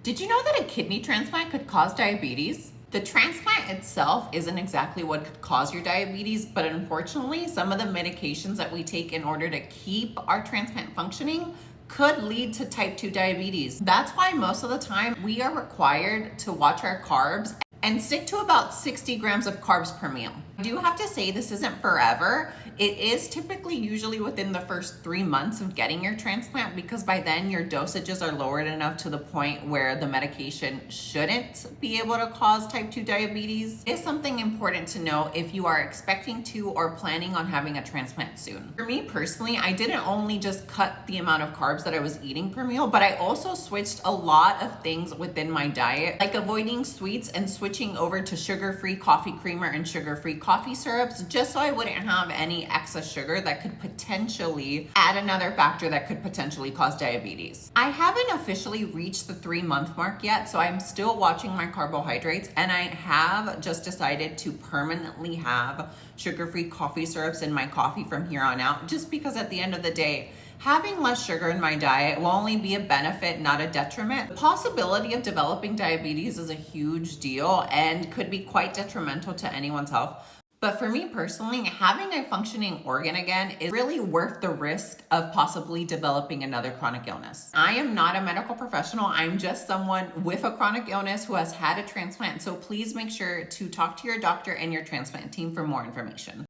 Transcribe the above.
Did you know that a kidney transplant could cause diabetes? The transplant itself isn't exactly what could cause your diabetes, but unfortunately, some of the medications that we take in order to keep our transplant functioning could lead to type 2 diabetes. That's why most of the time we are required to watch our carbs and stick to about 60 grams of carbs per meal. I do have to say this isn't forever. It is typically usually within the first 3 months of getting your transplant, because by then your dosages are lowered enough to the point where the medication shouldn't be able to cause type 2 diabetes. It is something important to know if you are expecting to or planning on having a transplant soon. For me personally, I didn't only just cut the amount of carbs that I was eating per meal, but I also switched a lot of things within my diet, like avoiding sweets and switching over to sugar-free coffee creamer and sugar-free coffee syrups, just so I wouldn't have any excess sugar that could potentially add another factor that could potentially cause diabetes. I haven't officially reached the 3-month mark yet, so I'm still watching my carbohydrates, and I have just decided to permanently have sugar-free coffee syrups in my coffee from here on out, just because at the end of the day, having less sugar in my diet will only be a benefit, not a detriment. The possibility of developing diabetes is a huge deal and could be quite detrimental to anyone's health. But for me personally, having a functioning organ again is really worth the risk of possibly developing another chronic illness. I am not a medical professional. I'm just someone with a chronic illness who has had a transplant. So please make sure to talk to your doctor and your transplant team for more information.